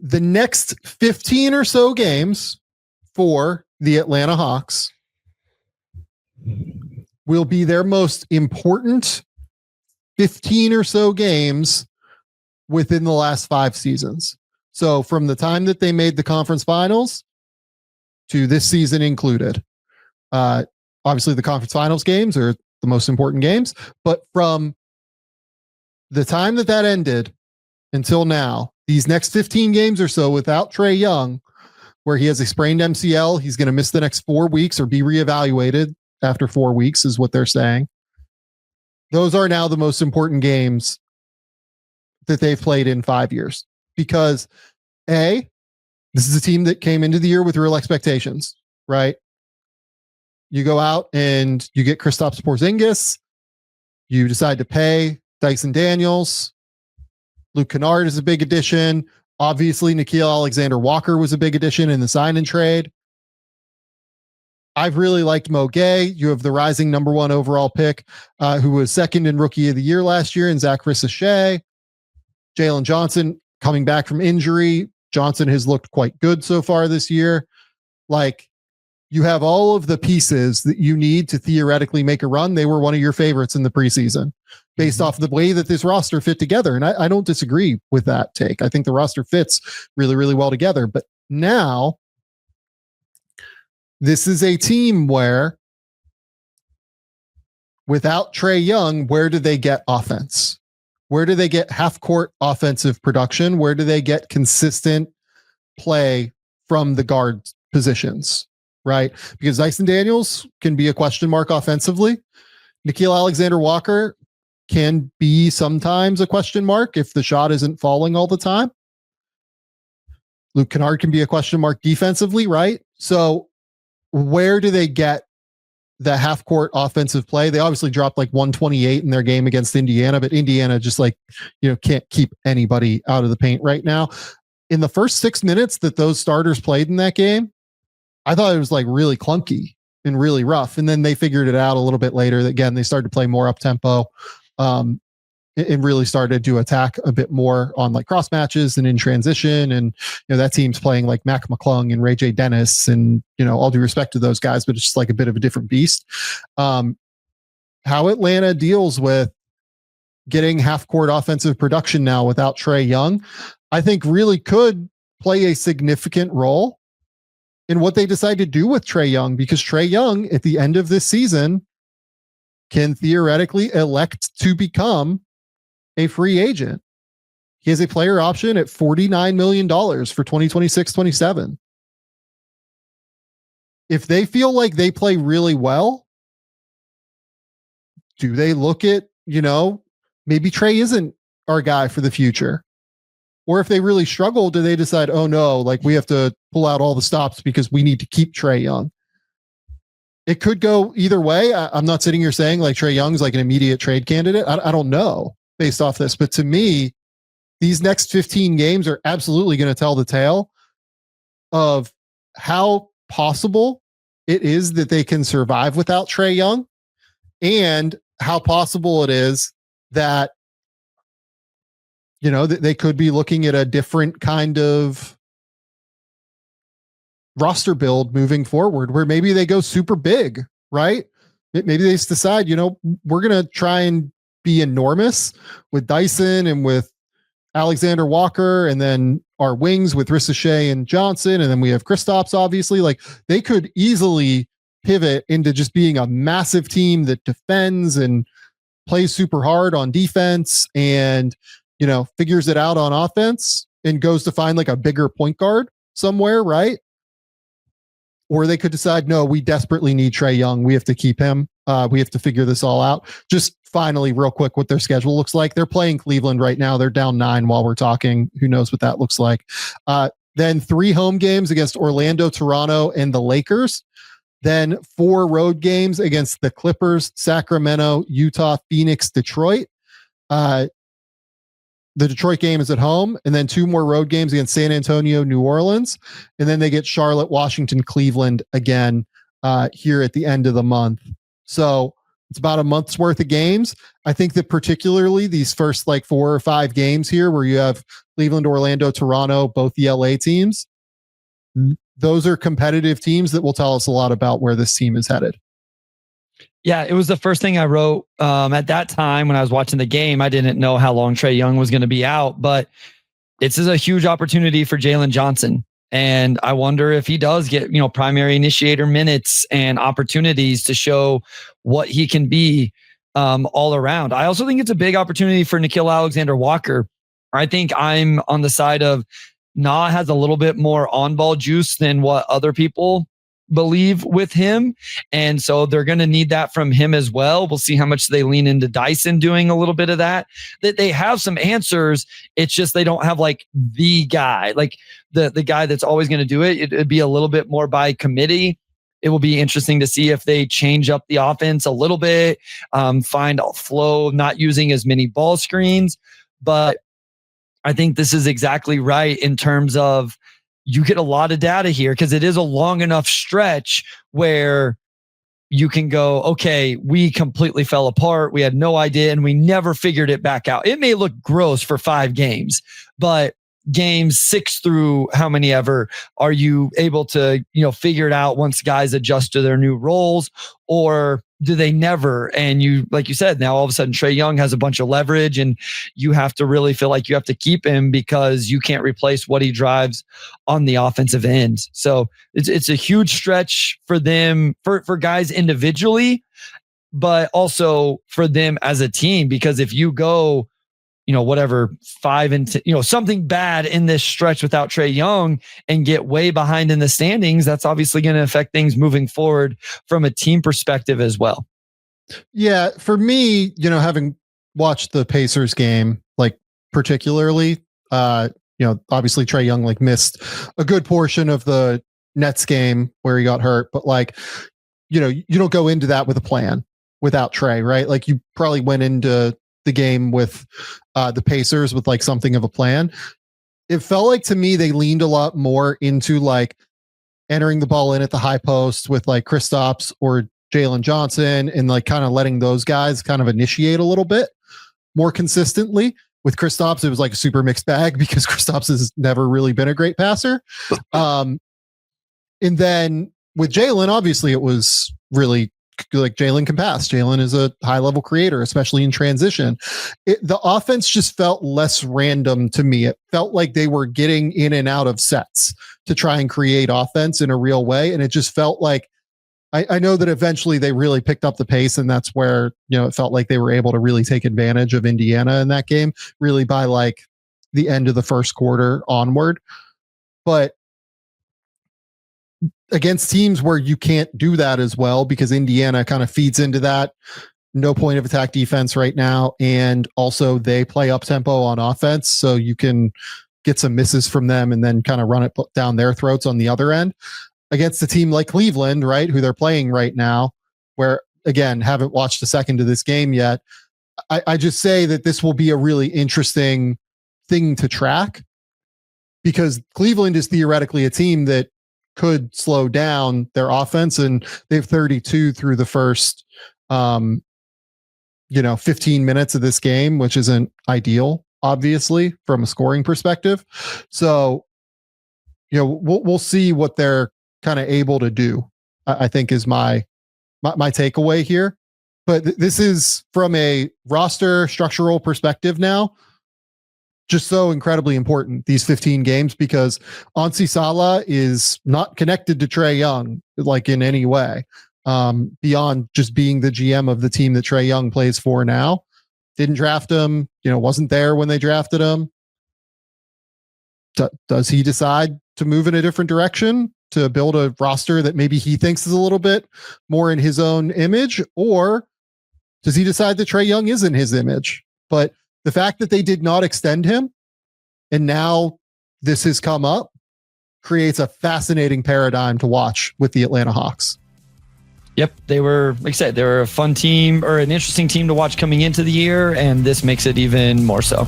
the next 15 or so games for the Atlanta Hawks will be their most important 15 or so games within the last 5 seasons. So from the time that they made the conference finals to this season included, obviously the conference finals games are the most important games, but from the time that ended until now, these next 15 games or so without Trae Young, where he has a sprained MCL, he's going to miss the next 4 weeks or be reevaluated after 4 weeks is what they're saying. Those are now the most important games that they've played in 5 years because this is a team that came into the year with real expectations, right? You go out and you get Kristaps Porzingis. You decide to pay Dyson Daniels. Luke Kennard is a big addition. Obviously, Nickeil Alexander-Walker was a big addition in the sign and trade. I've really liked Mo Gay. You have the rising number 1 overall pick, who was second in Rookie of the Year last year, in Zach Ricochet. Jalen Johnson coming back from injury. Johnson has looked quite good so far this year. Like, you have all of the pieces that you need to theoretically make a run. They were one of your favorites in the preseason based off the way that this roster fit together. And I don't disagree with that take. I think the roster fits really, really well together. But now this is a team where without Trae Young, where do they get offense? Where do they get half-court offensive production? Where do they get consistent play from the guard positions, right? Because Dyson Daniels can be a question mark offensively. Nickeil Alexander-Walker can be sometimes a question mark if the shot isn't falling all the time. Luke Kennard can be a question mark defensively, right? So where do they get the half-court offensive play? They obviously dropped like 128 in their game against Indiana, but Indiana just can't keep anybody out of the paint right now. In the first 6 minutes that those starters played in that game, I thought it was like really clunky and really rough. And then they figured it out a little bit later. Again, they started to play more up tempo, and really started to attack a bit more on like cross matches and in transition. And, that team's playing like Mac McClung and Ray J Dennis, and, all due respect to those guys, but it's just like a bit of a different beast. How Atlanta deals with getting half court offensive production now without Trae Young, I think really could play a significant role in what they decide to do with Trae Young, because Trae Young at the end of this season can theoretically elect to become a free agent. He has a player option at $49 million for 2026-27. If they feel like they play really well, do they look at, maybe Trae isn't our guy for the future? Or if they really struggle, do they decide, oh no, like we have to pull out all the stops because we need to keep Trae Young? It could go either way. I'm not sitting here saying like Trae Young's like an immediate trade candidate. I don't know based off this, but to me, these next 15 games are absolutely going to tell the tale of how possible it is that they can survive without Trae Young, and how possible it is that, they could be looking at a different kind of roster build moving forward, where maybe they go super big, right? Maybe they just decide, we're going to try and be enormous with Dyson and with Alexander Walker, and then our wings with Ricochet and Johnson. And then we have Kristaps, obviously. Like, they could easily pivot into just being a massive team that defends and plays super hard on defense and, figures it out on offense and goes to find like a bigger point guard somewhere, right? Or they could decide, no, we desperately need Trae Young. We have to keep him. We have to figure this all out. Just finally, real quick, what their schedule looks like. They're playing Cleveland right now. They're down 9 while we're talking. Who knows what that looks like? Then 3 home games against Orlando, Toronto, and the Lakers. Then 4 road games against the Clippers, Sacramento, Utah, Phoenix, Detroit. The Detroit game is at home, and then 2 more road games against San Antonio, New Orleans. And then they get Charlotte, Washington, Cleveland again here at the end of the month. So It's about a month's worth of games. I think that particularly these first like 4 or 5 games here where you have Cleveland, Orlando, Toronto, both the LA teams, those are competitive teams that will tell us a lot about where this team is headed. Yeah, it was the first thing I wrote at that time when I was watching the game. I didn't know how long Trae Young was going to be out, but this is a huge opportunity for Jalen Johnson. And I wonder if he does get, primary initiator minutes and opportunities to show what he can be all around. I also think it's a big opportunity for Nickeil Alexander-Walker. I think I'm on the side of Na has a little bit more on-ball juice than what other people believe with him. And so they're going to need that from him as well. We'll see how much they lean into Dyson doing a little bit of that. That they have some answers. It's just they don't have like the guy, like the guy that's always going to do it. It'd be a little bit more by committee. It will be interesting to see if they change up the offense a little bit, find a flow, not using as many ball screens. But I think this is exactly right in terms of you get a lot of data here because it is a long enough stretch where you can go, okay, we completely fell apart. We had no idea and we never figured it back out. It may look gross for 5 games, but games 6 through how many ever are you able to, figure it out once guys adjust to their new roles, or do they never? And you, like you said, now all of a sudden Trae Young has a bunch of leverage and you have to really feel like you have to keep him because you can't replace what he drives on the offensive end. So it's a huge stretch for them, for guys individually, but also for them as a team, because if you go, 5 and something bad in this stretch without Trae Young and get way behind in the standings, that's obviously going to affect things moving forward from a team perspective as well. Yeah, for me, having watched the Pacers game, like particularly, obviously Trae Young like missed a good portion of the Nets game where he got hurt, but like, you don't go into that with a plan without Trae, right? Like you probably went into the game with the Pacers with like something of a plan. It felt like to me they leaned a lot more into like entering the ball in at the high post with like Kristaps or Jalen Johnson and like kind of letting those guys kind of initiate a little bit more consistently. With Kristaps, it was like a super mixed bag because Kristaps has never really been a great passer. And then with Jalen, obviously it was really like Jalen can pass. Jalen is a high level creator, especially in transition. The offense just felt less random to me. It felt like they were getting in and out of sets to try and create offense in a real way. And it just felt like, I know that eventually they really picked up the pace, and that's where, it felt like they were able to really take advantage of Indiana in that game, really by like the end of the first quarter onward. But against teams where you can't do that as well, because Indiana kind of feeds into that no point of attack defense right now. And also they play up tempo on offense. So you can get some misses from them and then kind of run it down their throats on the other end against a team like Cleveland, right? Who they're playing right now, where again, haven't watched a second of this game yet. I just say that this will be a really interesting thing to track because Cleveland is theoretically a team that could slow down their offense, and they have 32 through the first 15 minutes of this game, which isn't ideal obviously from a scoring perspective. So we'll see what they're kind of able to do, I think is my takeaway here. But this is from a roster structural perspective now just so incredibly important, these 15 games, because Ansi Salah is not connected to Trae Young like in any way, beyond just being the GM of the team that Trae Young plays for now. Didn't draft him, wasn't there when they drafted him. Does he decide to move in a different direction to build a roster that maybe he thinks is a little bit more in his own image, or does he decide that Trae Young is in his image? But the fact that they did not extend him and now this has come up creates a fascinating paradigm to watch with the Atlanta Hawks. Yep. They were, like I said, they were a fun team or an interesting team to watch coming into the year, and this makes it even more so.